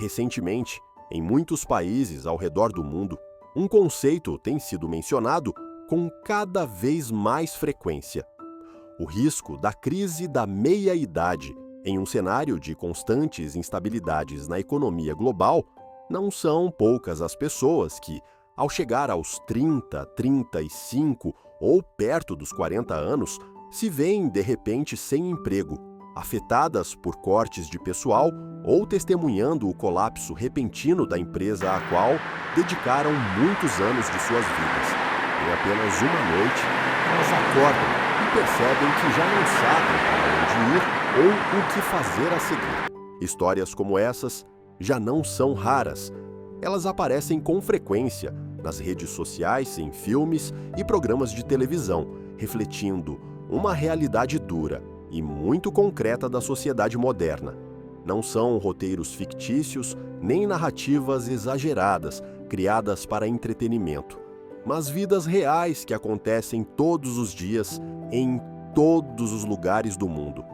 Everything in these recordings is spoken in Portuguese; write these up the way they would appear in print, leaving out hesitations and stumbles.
Recentemente, em muitos países ao redor do mundo, um conceito tem sido mencionado com cada vez mais frequência: o risco da crise da meia-idade. Em um cenário de constantes instabilidades na economia global, não são poucas as pessoas que, ao chegar aos 30, 35 ou perto dos 40 anos, se veem de repente sem emprego, afetadas por cortes de pessoal ou testemunhando o colapso repentino da empresa à qual dedicaram muitos anos de suas vidas. Em apenas uma noite, elas acordam e percebem que já não sabem para onde ir ou o que fazer a seguir. Histórias como essas já não são raras. Elas aparecem com frequência nas redes sociais, em filmes e programas de televisão, refletindo uma realidade dura e muito concreta da sociedade moderna. Não são roteiros fictícios nem narrativas exageradas, criadas para entretenimento, mas vidas reais que acontecem todos os dias em todos os lugares do mundo.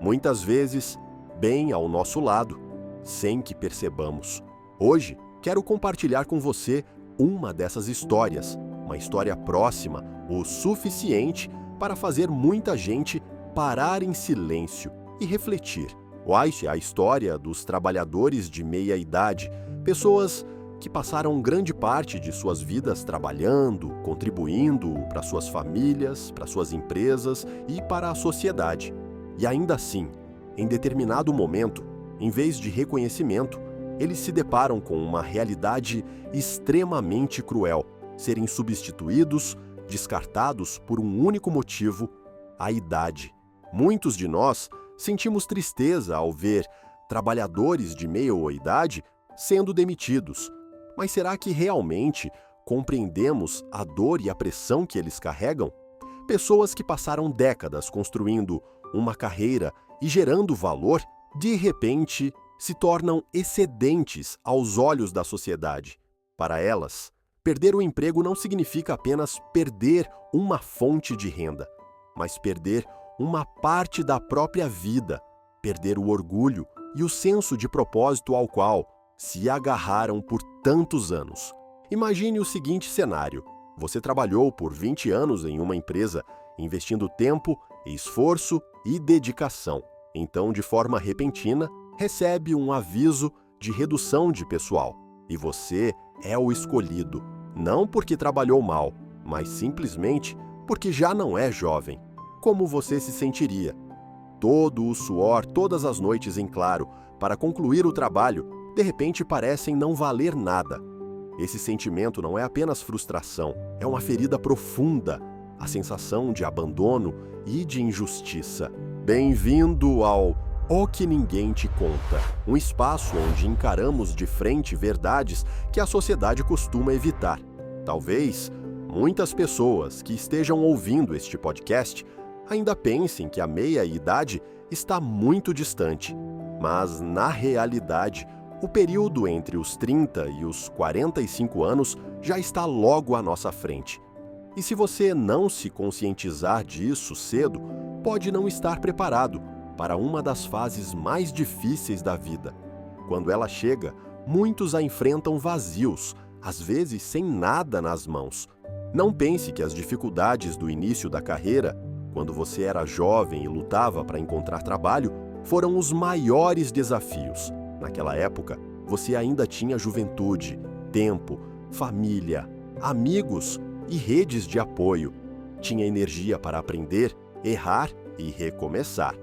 Muitas vezes, bem ao nosso lado, sem que percebamos. Hoje, quero compartilhar com você uma dessas histórias, uma história próxima o suficiente para fazer muita gente parar em silêncio e refletir. É a história dos trabalhadores de meia-idade, pessoas que passaram grande parte de suas vidas trabalhando, contribuindo para suas famílias, para suas empresas e para a sociedade. E ainda assim, em determinado momento, em vez de reconhecimento, eles se deparam com uma realidade extremamente cruel: serem substituídos, descartados por um único motivo: a idade. Muitos de nós sentimos tristeza ao ver trabalhadores de meia-idade sendo demitidos. Mas será que realmente compreendemos a dor e a pressão que eles carregam? Pessoas que passaram décadas construindo uma carreira e gerando valor, de repente se tornam excedentes aos olhos da sociedade. Para elas, perder o emprego não significa apenas perder uma fonte de renda, mas perder uma parte da própria vida, perder o orgulho e o senso de propósito ao qual se agarraram por tantos anos. Imagine o seguinte cenário: você trabalhou por 20 anos em uma empresa, investindo tempo, esforço e dedicação. Então, de forma repentina, recebe um aviso de redução de pessoal. E você é o escolhido, não porque trabalhou mal, mas simplesmente porque já não é jovem. Como você se sentiria? Todo o suor, todas as noites em claro, para concluir o trabalho, de repente parecem não valer nada. Esse sentimento não é apenas frustração, é uma ferida profunda, a sensação de abandono e de injustiça. Bem-vindo ao O Que Ninguém Te Conta, um espaço onde encaramos de frente verdades que a sociedade costuma evitar. Talvez muitas pessoas que estejam ouvindo este podcast ainda pensem que a meia-idade está muito distante, mas, na realidade, o período entre os 30 e os 45 anos já está logo à nossa frente. E se você não se conscientizar disso cedo, pode não estar preparado para uma das fases mais difíceis da vida. Quando ela chega, muitos a enfrentam vazios, às vezes sem nada nas mãos. Não pense que as dificuldades do início da carreira, quando você era jovem e lutava para encontrar trabalho, foram os maiores desafios. Naquela época, você ainda tinha juventude, tempo, família, amigos e redes de apoio. Tinha energia para aprender, errar e recomeçar.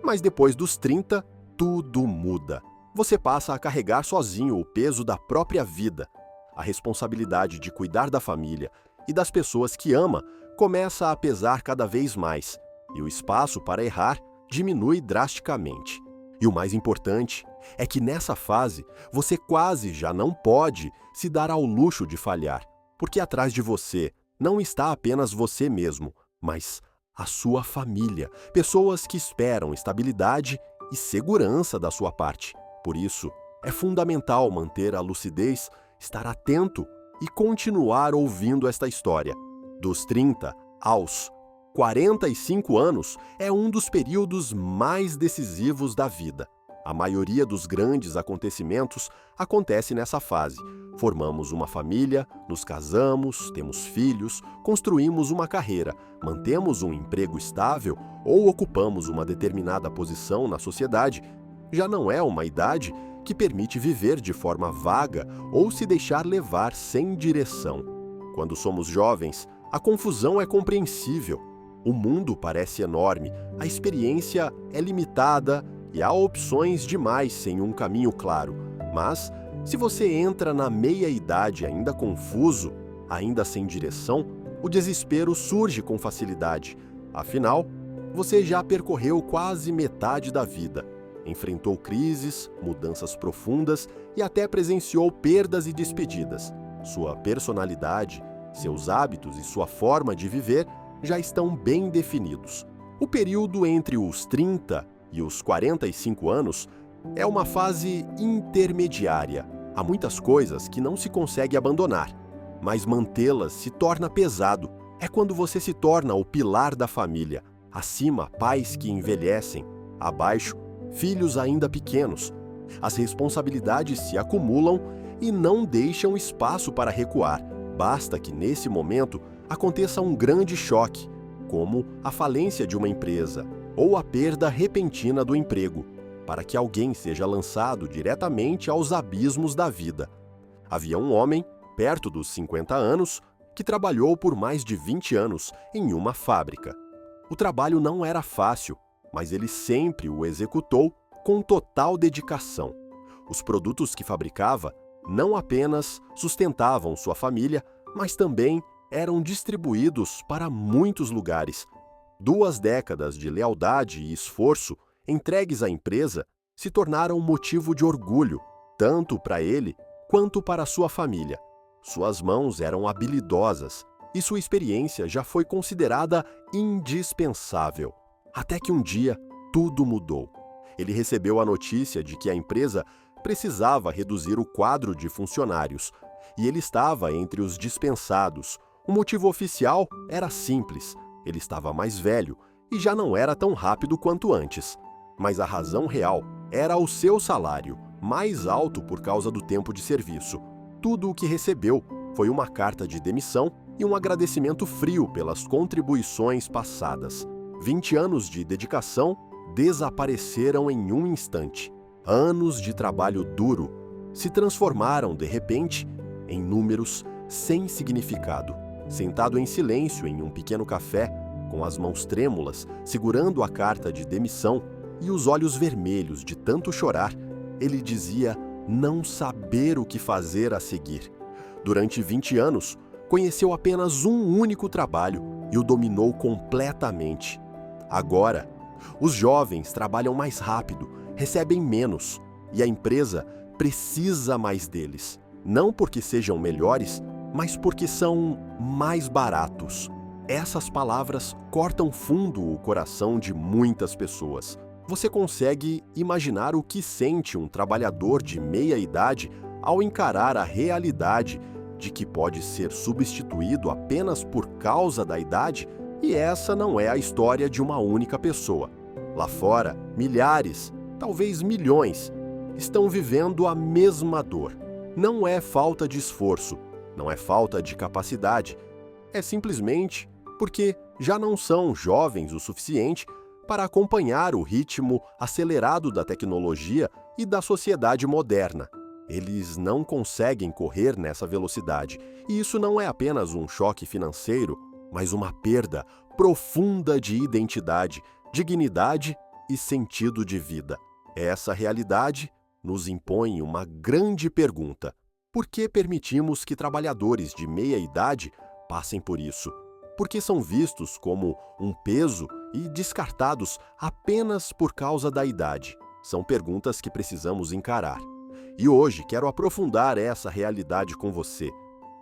Mas depois dos 30, tudo muda. Você passa a carregar sozinho o peso da própria vida. A responsabilidade de cuidar da família e das pessoas que ama começa a pesar cada vez mais, e o espaço para errar diminui drasticamente. E o mais importante é que nessa fase você quase já não pode se dar ao luxo de falhar, porque atrás de você não está apenas você mesmo, mas a sua família, pessoas que esperam estabilidade e segurança da sua parte. Por isso, é fundamental manter a lucidez, estar atento e continuar ouvindo esta história. Dos 30 aos 45 anos é um dos períodos mais decisivos da vida. A maioria dos grandes acontecimentos acontece nessa fase. Formamos uma família, nos casamos, temos filhos, construímos uma carreira, mantemos um emprego estável ou ocupamos uma determinada posição na sociedade. Já não é uma idade que permite viver de forma vaga ou se deixar levar sem direção. Quando somos jovens, a confusão é compreensível. O mundo parece enorme, a experiência é limitada e há opções demais sem um caminho claro. Mas, se você entra na meia-idade ainda confuso, ainda sem direção, o desespero surge com facilidade. Afinal, você já percorreu quase metade da vida. Enfrentou crises, mudanças profundas e até presenciou perdas e despedidas. Sua personalidade, seus hábitos e sua forma de viver já estão bem definidos. O período entre os 30 e os 45 anos é uma fase intermediária. Há muitas coisas que não se consegue abandonar, mas mantê-las se torna pesado. É quando você se torna o pilar da família. Acima, pais que envelhecem. Abaixo, filhos ainda pequenos. As responsabilidades se acumulam e não deixam espaço para recuar. Basta que, nesse momento, aconteça um grande choque, como a falência de uma empresa ou a perda repentina do emprego, para que alguém seja lançado diretamente aos abismos da vida. Havia um homem, perto dos 50 anos, que trabalhou por mais de 20 anos em uma fábrica. O trabalho não era fácil, mas ele sempre o executou com total dedicação. Os produtos que fabricava não apenas sustentavam sua família, mas também eram distribuídos para muitos lugares. 2 décadas de lealdade e esforço entregues à empresa se tornaram motivo de orgulho, tanto para ele quanto para sua família. Suas mãos eram habilidosas e sua experiência já foi considerada indispensável. Até que um dia, tudo mudou. Ele recebeu a notícia de que a empresa precisava reduzir o quadro de funcionários e ele estava entre os dispensados. O motivo oficial era simples: ele estava mais velho e já não era tão rápido quanto antes. Mas a razão real era o seu salário, mais alto por causa do tempo de serviço. Tudo o que recebeu foi uma carta de demissão e um agradecimento frio pelas contribuições passadas. 20 anos de dedicação desapareceram em um instante. Anos de trabalho duro se transformaram, de repente, em números sem significado. Sentado em silêncio em um pequeno café, com as mãos trêmulas, segurando a carta de demissão e os olhos vermelhos de tanto chorar, ele dizia não saber o que fazer a seguir. Durante 20 anos, conheceu apenas um único trabalho e o dominou completamente. Agora, os jovens trabalham mais rápido, recebem menos e a empresa precisa mais deles. Não porque sejam melhores, mas porque são mais baratos. Essas palavras cortam fundo o coração de muitas pessoas. Você consegue imaginar o que sente um trabalhador de meia-idade ao encarar a realidade de que pode ser substituído apenas por causa da idade? E essa não é a história de uma única pessoa. Lá fora, milhares, talvez milhões, estão vivendo a mesma dor. Não é falta de esforço, não é falta de capacidade, é simplesmente porque já não são jovens o suficiente para acompanhar o ritmo acelerado da tecnologia e da sociedade moderna. Eles não conseguem correr nessa velocidade, e isso não é apenas um choque financeiro, mas uma perda profunda de identidade, dignidade e sentido de vida. Essa realidade nos impõe uma grande pergunta: por que permitimos que trabalhadores de meia-idade passem por isso? Por que são vistos como um peso e descartados apenas por causa da idade? São perguntas que precisamos encarar. E hoje quero aprofundar essa realidade com você,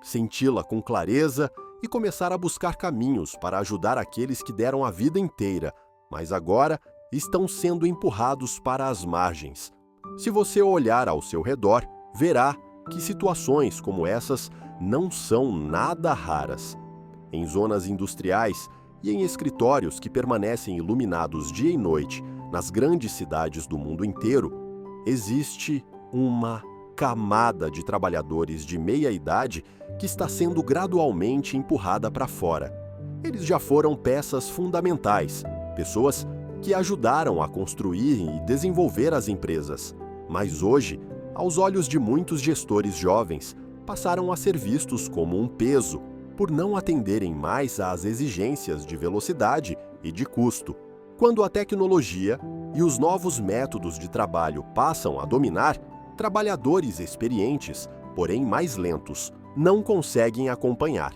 senti-la com clareza e começar a buscar caminhos para ajudar aqueles que deram a vida inteira, mas agora estão sendo empurrados para as margens. Se você olhar ao seu redor, verá que situações como essas não são nada raras. Em zonas industriais e em escritórios que permanecem iluminados dia e noite nas grandes cidades do mundo inteiro, existe uma camada de trabalhadores de meia idade que está sendo gradualmente empurrada para fora. Eles já foram peças fundamentais, pessoas que ajudaram a construir e desenvolver as empresas. Mas hoje, aos olhos de muitos gestores jovens, passaram a ser vistos como um peso, por não atenderem mais às exigências de velocidade e de custo. Quando a tecnologia e os novos métodos de trabalho passam a dominar, trabalhadores experientes, porém mais lentos, não conseguem acompanhar.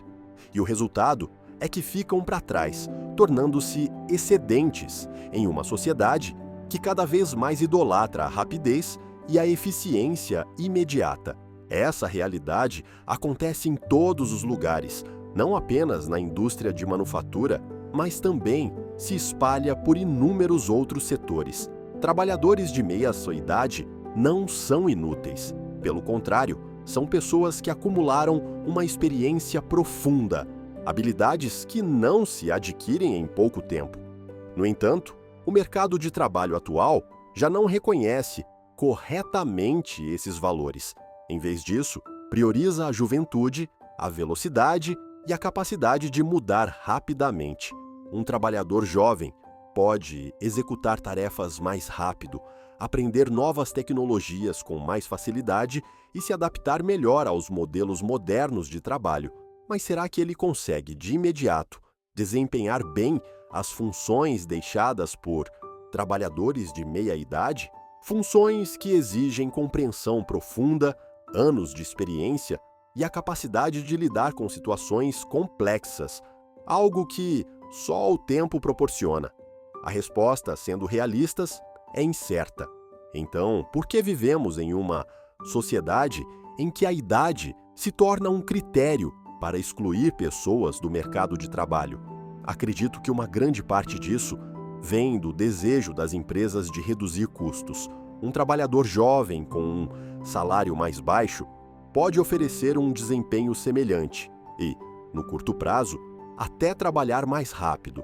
E o resultado é que ficam para trás, tornando-se excedentes em uma sociedade que cada vez mais idolatra a rapidez e a eficiência imediata. Essa realidade acontece em todos os lugares, não apenas na indústria de manufatura, mas também se espalha por inúmeros outros setores. Trabalhadores de meia-idade não são inúteis. Pelo contrário, são pessoas que acumularam uma experiência profunda, habilidades que não se adquirem em pouco tempo. No entanto, o mercado de trabalho atual já não reconhece corretamente esses valores. Em vez disso, prioriza a juventude, a velocidade e a capacidade de mudar rapidamente. Um trabalhador jovem pode executar tarefas mais rápido, aprender novas tecnologias com mais facilidade e se adaptar melhor aos modelos modernos de trabalho. Mas será que ele consegue, de imediato, desempenhar bem as funções deixadas por trabalhadores de meia idade? Funções que exigem compreensão profunda, anos de experiência e a capacidade de lidar com situações complexas, algo que só o tempo proporciona. A resposta, sendo realistas, é incerta. Então, por que vivemos em uma sociedade em que a idade se torna um critério para excluir pessoas do mercado de trabalho? Acredito que uma grande parte disso vem do desejo das empresas de reduzir custos. Um trabalhador jovem com um salário mais baixo pode oferecer um desempenho semelhante e, no curto prazo, até trabalhar mais rápido.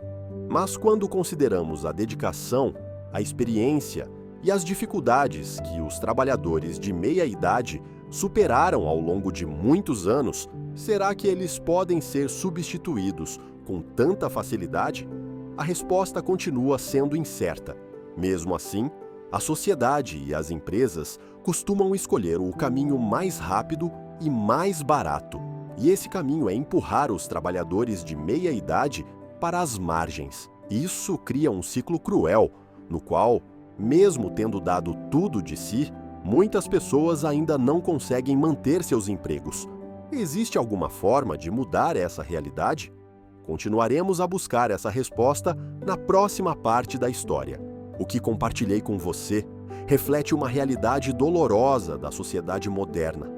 Mas quando consideramos a dedicação, a experiência e as dificuldades que os trabalhadores de meia idade superaram ao longo de muitos anos, será que eles podem ser substituídos com tanta facilidade? A resposta continua sendo incerta. Mesmo assim, a sociedade e as empresas costumam escolher o caminho mais rápido e mais barato. E esse caminho é empurrar os trabalhadores de meia idade para as margens. Isso cria um ciclo cruel, no qual, mesmo tendo dado tudo de si, muitas pessoas ainda não conseguem manter seus empregos. Existe alguma forma de mudar essa realidade? Continuaremos a buscar essa resposta na próxima parte da história. O que compartilhei com você reflete uma realidade dolorosa da sociedade moderna.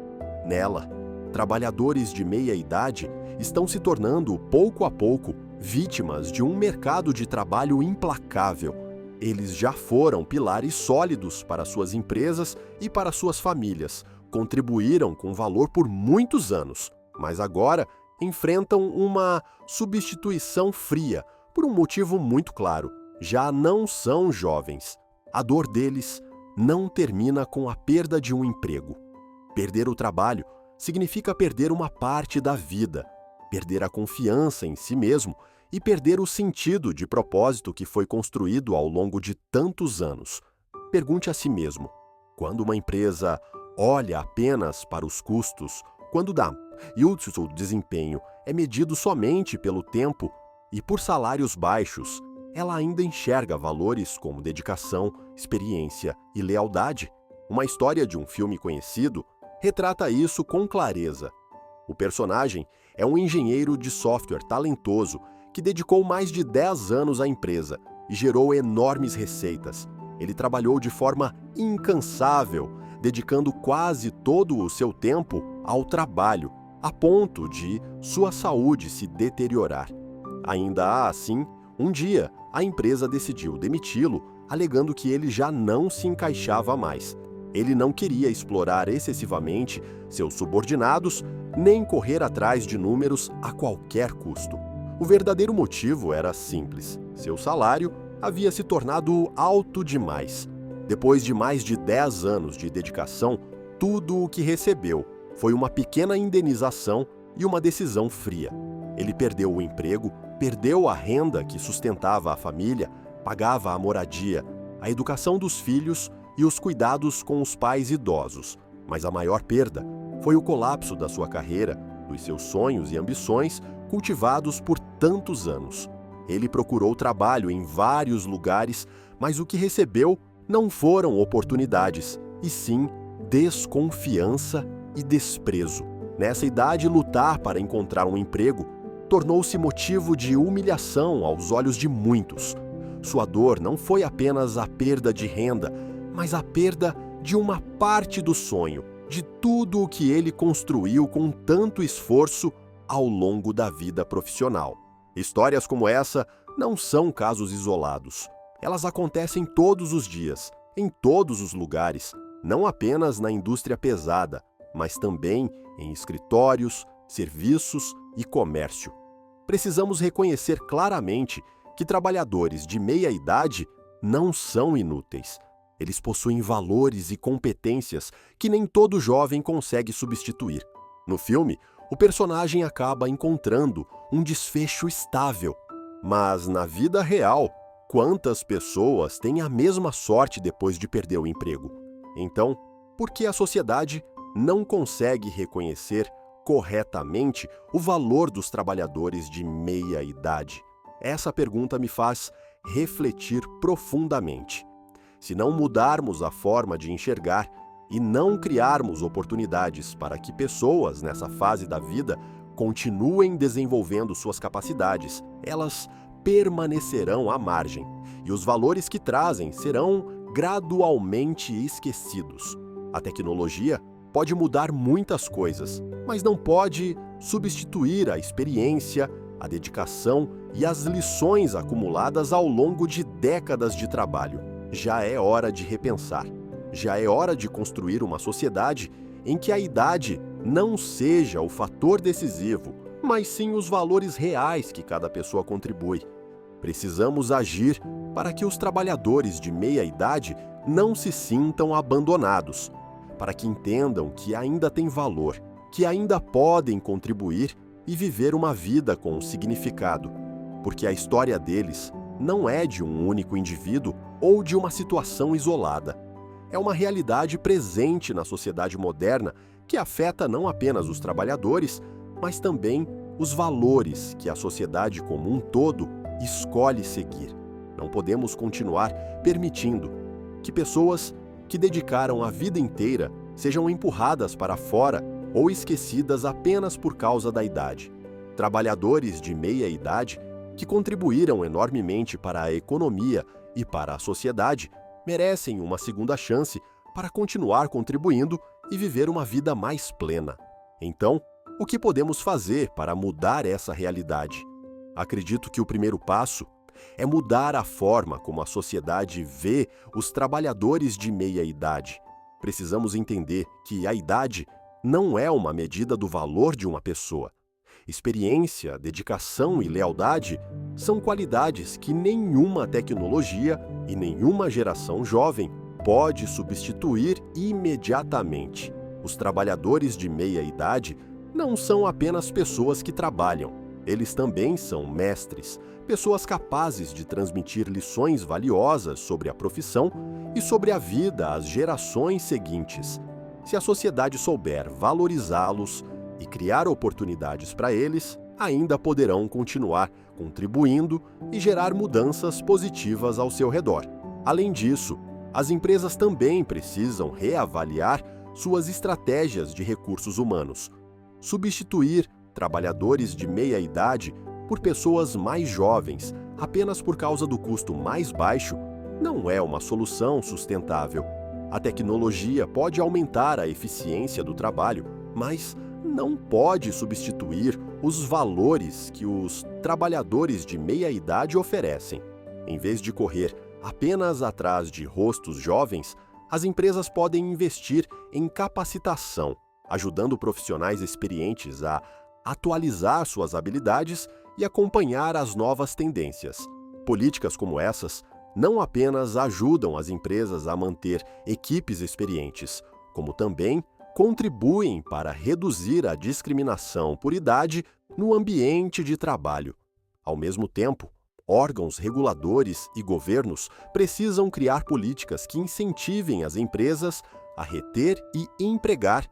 Nela, trabalhadores de meia idade estão se tornando, pouco a pouco, vítimas de um mercado de trabalho implacável. Eles já foram pilares sólidos para suas empresas e para suas famílias, contribuíram com valor por muitos anos, mas agora enfrentam uma substituição fria por um motivo muito claro: já não são jovens. A dor deles não termina com a perda de um emprego. Perder o trabalho significa perder uma parte da vida, perder a confiança em si mesmo e perder o sentido de propósito que foi construído ao longo de tantos anos. Pergunte a si mesmo: quando uma empresa olha apenas para os custos, e o seu desempenho é medido somente pelo tempo e por salários baixos, ela ainda enxerga valores como dedicação, experiência e lealdade? Uma história de um filme conhecido retrata isso com clareza. O personagem é um engenheiro de software talentoso que dedicou mais de 10 anos à empresa e gerou enormes receitas. Ele trabalhou de forma incansável, dedicando quase todo o seu tempo ao trabalho, a ponto de sua saúde se deteriorar. Ainda assim, um dia, a empresa decidiu demiti-lo, alegando que ele já não se encaixava mais. Ele não queria explorar excessivamente seus subordinados, nem correr atrás de números a qualquer custo. O verdadeiro motivo era simples: seu salário havia se tornado alto demais. Depois de mais de 10 anos de dedicação, tudo o que recebeu foi uma pequena indenização e uma decisão fria. Ele perdeu o emprego, perdeu a renda que sustentava a família, pagava a moradia, a educação dos filhos e os cuidados com os pais idosos. Mas a maior perda foi o colapso da sua carreira, dos seus sonhos e ambições cultivados por tantos anos. Ele procurou trabalho em vários lugares, mas o que recebeu não foram oportunidades, e sim desconfiança e desprezo. Nessa idade, lutar para encontrar um emprego tornou-se motivo de humilhação aos olhos de muitos. Sua dor não foi apenas a perda de renda, mas a perda de uma parte do sonho, de tudo o que ele construiu com tanto esforço ao longo da vida profissional. Histórias como essa não são casos isolados. Elas acontecem todos os dias, em todos os lugares, não apenas na indústria pesada, mas também em escritórios, serviços e comércio. Precisamos reconhecer claramente que trabalhadores de meia-idade não são inúteis. Eles possuem valores e competências que nem todo jovem consegue substituir. No filme, o personagem acaba encontrando um desfecho estável. Mas na vida real, quantas pessoas têm a mesma sorte depois de perder o emprego? Então, por que a sociedade não consegue reconhecer corretamente o valor dos trabalhadores de meia-idade? Essa pergunta me faz refletir profundamente. Se não mudarmos a forma de enxergar e não criarmos oportunidades para que pessoas nessa fase da vida continuem desenvolvendo suas capacidades, elas permanecerão à margem e os valores que trazem serão gradualmente esquecidos. A tecnologia pode mudar muitas coisas, mas não pode substituir a experiência, a dedicação e as lições acumuladas ao longo de décadas de trabalho. Já é hora de repensar. Já é hora de construir uma sociedade em que a idade não seja o fator decisivo, mas sim os valores reais que cada pessoa contribui. Precisamos agir para que os trabalhadores de meia-idade não se sintam abandonados, para que entendam que ainda têm valor, que ainda podem contribuir e viver uma vida com significado, porque a história deles não é de um único indivíduo ou de uma situação isolada. É uma realidade presente na sociedade moderna que afeta não apenas os trabalhadores, mas também os valores que a sociedade como um todo escolhe seguir. Não podemos continuar permitindo que pessoas que dedicaram a vida inteira sejam empurradas para fora ou esquecidas apenas por causa da idade. Trabalhadores de meia-idade que contribuíram enormemente para a economia e para a sociedade merecem uma segunda chance para continuar contribuindo e viver uma vida mais plena. Então, o que podemos fazer para mudar essa realidade? Acredito que o primeiro passo é mudar a forma como a sociedade vê os trabalhadores de meia-idade. Precisamos entender que a idade não é uma medida do valor de uma pessoa. Experiência, dedicação e lealdade são qualidades que nenhuma tecnologia e nenhuma geração jovem pode substituir imediatamente. Os trabalhadores de meia-idade não são apenas pessoas que trabalham. Eles também são mestres, pessoas capazes de transmitir lições valiosas sobre a profissão e sobre a vida às gerações seguintes. Se a sociedade souber valorizá-los e criar oportunidades para eles, ainda poderão continuar contribuindo e gerar mudanças positivas ao seu redor. Além disso, as empresas também precisam reavaliar suas estratégias de recursos humanos. Substituir trabalhadores de meia-idade por pessoas mais jovens apenas por causa do custo mais baixo não é uma solução sustentável. A tecnologia pode aumentar a eficiência do trabalho, mas não pode substituir os valores que os trabalhadores de meia-idade oferecem. Em vez de correr apenas atrás de rostos jovens, as empresas podem investir em capacitação, ajudando profissionais experientes a atualizar suas habilidades e acompanhar as novas tendências. Políticas como essas não apenas ajudam as empresas a manter equipes experientes, como também contribuem para reduzir a discriminação por idade no ambiente de trabalho. Ao mesmo tempo, órgãos reguladores e governos precisam criar políticas que incentivem as empresas a reter e empregar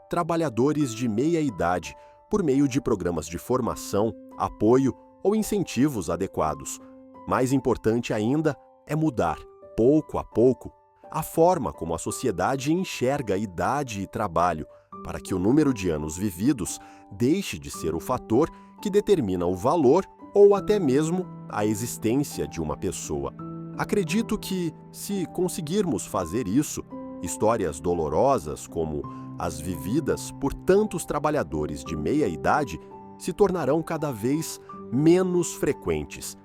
trabalhadores de meia idade por meio de programas de formação, apoio ou incentivos adequados. Mais importante ainda é mudar, pouco a pouco, a forma como a sociedade enxerga idade e trabalho, para que o número de anos vividos deixe de ser o fator que determina o valor ou até mesmo a existência de uma pessoa. Acredito que, se conseguirmos fazer isso, histórias dolorosas como as vividas por tantos trabalhadores de meia idade se tornarão cada vez menos frequentes.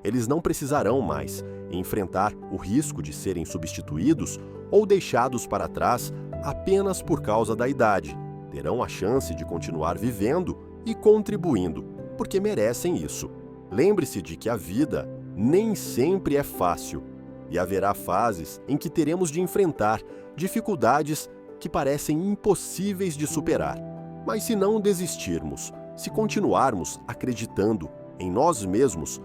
Eles não precisarão mais enfrentar o risco de serem substituídos ou deixados para trás apenas por causa da idade. Terão a chance de continuar vivendo e contribuindo, porque merecem isso. Lembre-se de que a vida nem sempre é fácil e haverá fases em que teremos de enfrentar dificuldades que parecem impossíveis de superar. Mas se não desistirmos, se continuarmos acreditando em nós mesmos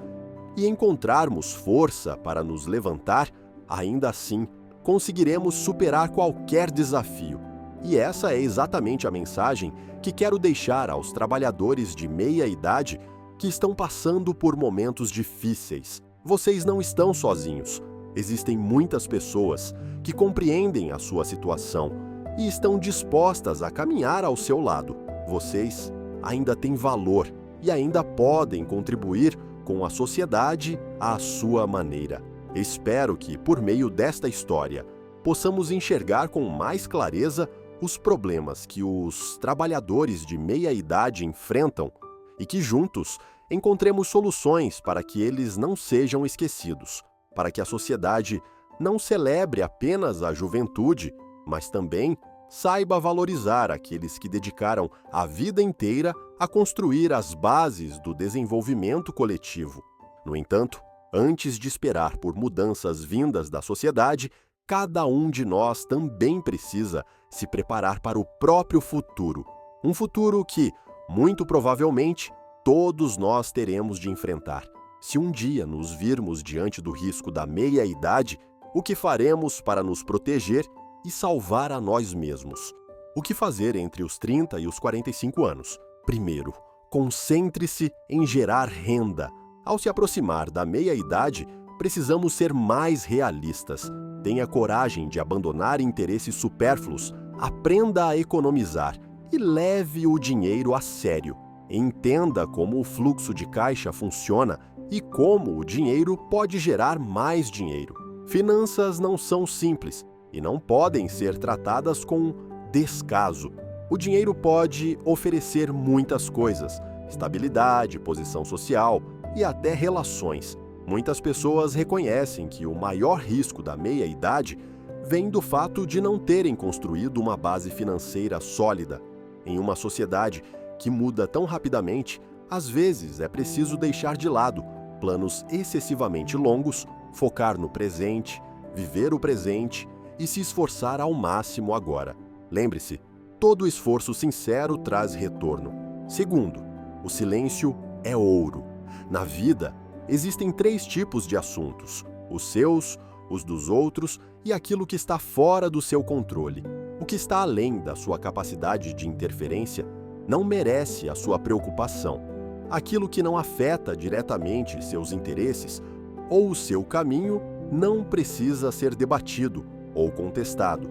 e encontrarmos força para nos levantar, ainda assim conseguiremos superar qualquer desafio. E essa é exatamente a mensagem que quero deixar aos trabalhadores de meia idade que estão passando por momentos difíceis. Vocês não estão sozinhos. Existem muitas pessoas que compreendem a sua situação e estão dispostas a caminhar ao seu lado. Vocês ainda têm valor e ainda podem contribuir com a sociedade à sua maneira. Espero que, por meio desta história, possamos enxergar com mais clareza os problemas que os trabalhadores de meia idade enfrentam e que juntos encontremos soluções para que eles não sejam esquecidos, para que a sociedade não celebre apenas a juventude, mas também saiba valorizar aqueles que dedicaram a vida inteira a construir as bases do desenvolvimento coletivo. No entanto, antes de esperar por mudanças vindas da sociedade, cada um de nós também precisa se preparar para o próprio futuro. Um futuro que, muito provavelmente, todos nós teremos de enfrentar. Se um dia nos virmos diante do risco da meia-idade, o que faremos para nos proteger e salvar a nós mesmos? O que fazer entre os 30 e os 45 anos? Primeiro, concentre-se em gerar renda. Ao se aproximar da meia-idade, precisamos ser mais realistas. Tenha coragem de abandonar interesses supérfluos, aprenda a economizar e leve o dinheiro a sério. Entenda como o fluxo de caixa funciona e como o dinheiro pode gerar mais dinheiro. Finanças não são simples e não podem ser tratadas com descaso. O dinheiro pode oferecer muitas coisas: estabilidade, posição social e até relações. Muitas pessoas reconhecem que o maior risco da meia-idade vem do fato de não terem construído uma base financeira sólida. Em uma sociedade que muda tão rapidamente, às vezes é preciso deixar de lado planos excessivamente longos, focar no presente, viver o presente e se esforçar ao máximo agora. Lembre-se, todo esforço sincero traz retorno. Segundo, o silêncio é ouro. Na vida, existem 3 tipos de assuntos: os seus, os dos outros e aquilo que está fora do seu controle. O que está além da sua capacidade de interferência não merece a sua preocupação. Aquilo que não afeta diretamente seus interesses ou o seu caminho não precisa ser debatido ou contestado.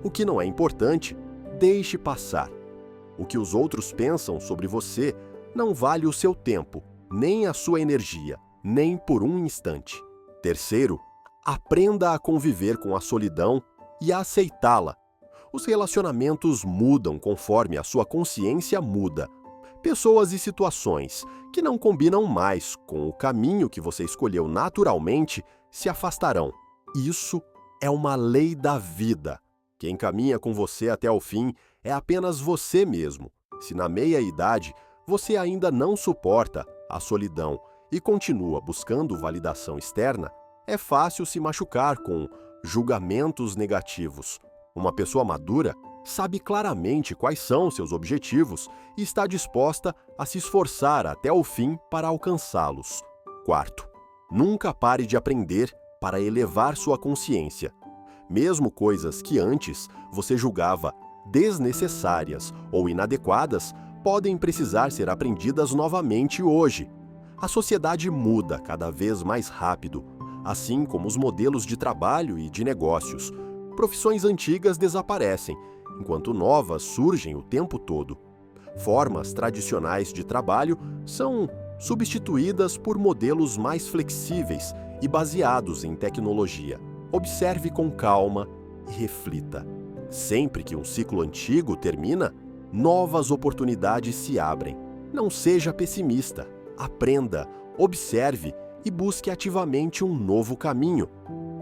O que não é importante, deixe passar. O que os outros pensam sobre você não vale o seu tempo, nem a sua energia, nem por um instante. Terceiro, aprenda a conviver com a solidão e a aceitá-la. Os relacionamentos mudam conforme a sua consciência muda. Pessoas e situações que não combinam mais com o caminho que você escolheu naturalmente se afastarão. Isso é uma lei da vida. Quem caminha com você até o fim é apenas você mesmo. Se na meia-idade você ainda não suporta a solidão e continua buscando validação externa, É fácil se machucar com julgamentos negativos. Uma pessoa madura sabe claramente quais são seus objetivos e está disposta a se esforçar até o fim para alcançá-los. Quarto, nunca pare de aprender para elevar sua consciência. Mesmo coisas que antes você julgava desnecessárias ou inadequadas podem precisar ser aprendidas novamente hoje. A sociedade muda cada vez mais rápido, assim como os modelos de trabalho e de negócios. Profissões antigas desaparecem, enquanto novas surgem o tempo todo. Formas tradicionais de trabalho são substituídas por modelos mais flexíveis e baseados em tecnologia. Observe com calma e reflita. Sempre que um ciclo antigo termina, novas oportunidades se abrem. Não seja pessimista. Aprenda, observe e busque ativamente um novo caminho.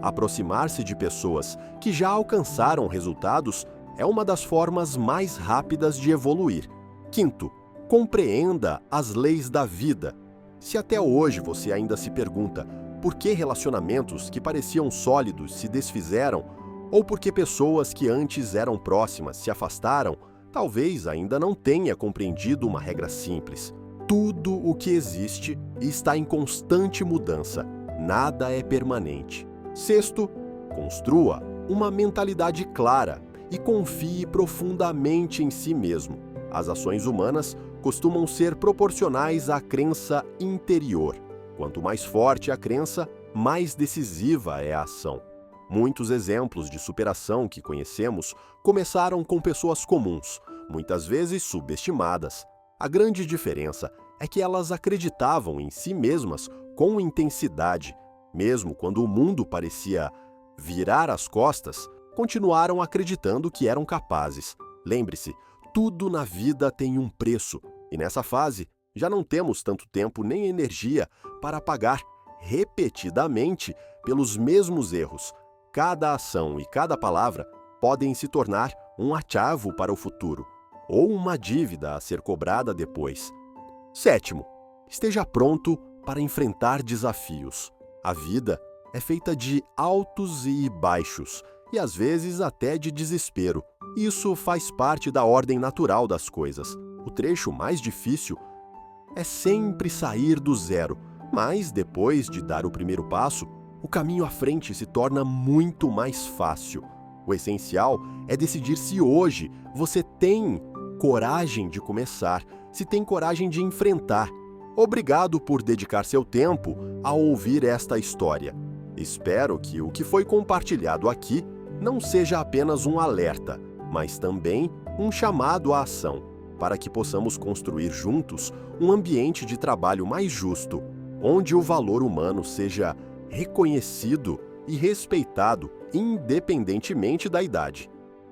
Aproximar-se de pessoas que já alcançaram resultados é uma das formas mais rápidas de evoluir. Quinto, compreenda as leis da vida. Se até hoje você ainda se pergunta por que relacionamentos que pareciam sólidos se desfizeram, ou por que pessoas que antes eram próximas se afastaram, talvez ainda não tenha compreendido uma regra simples. Tudo o que existe está em constante mudança. Nada é permanente. Sexto, construa uma mentalidade clara e confie profundamente em si mesmo. As ações humanas costumam ser proporcionais à crença interior. Quanto mais forte a crença, mais decisiva é a ação. Muitos exemplos de superação que conhecemos começaram com pessoas comuns, muitas vezes subestimadas. A grande diferença é que elas acreditavam em si mesmas com intensidade. Mesmo quando o mundo parecia virar as costas, continuaram acreditando que eram capazes. Lembre-se, tudo na vida tem um preço, e nessa fase já não temos tanto tempo nem energia para pagar repetidamente pelos mesmos erros. Cada ação e cada palavra podem se tornar um achavo para o futuro, ou uma dívida a ser cobrada depois. Sétimo, esteja pronto para enfrentar desafios. A vida é feita de altos e baixos, e às vezes até de desespero. Isso faz parte da ordem natural das coisas. O trecho mais difícil é sempre sair do zero, mas depois de dar o primeiro passo, o caminho à frente se torna muito mais fácil. O essencial é decidir se hoje você tem coragem de começar, se tem coragem de enfrentar. Obrigado por dedicar seu tempo a ouvir esta história. Espero que o que foi compartilhado aqui não seja apenas um alerta, mas também um chamado à ação, para que possamos construir juntos um ambiente de trabalho mais justo, onde o valor humano seja reconhecido e respeitado independentemente da idade.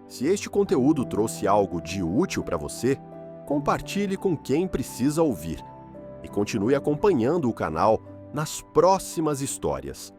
Se este conteúdo trouxe algo de útil para você, compartilhe com quem precisa ouvir e continue acompanhando o canal nas próximas histórias.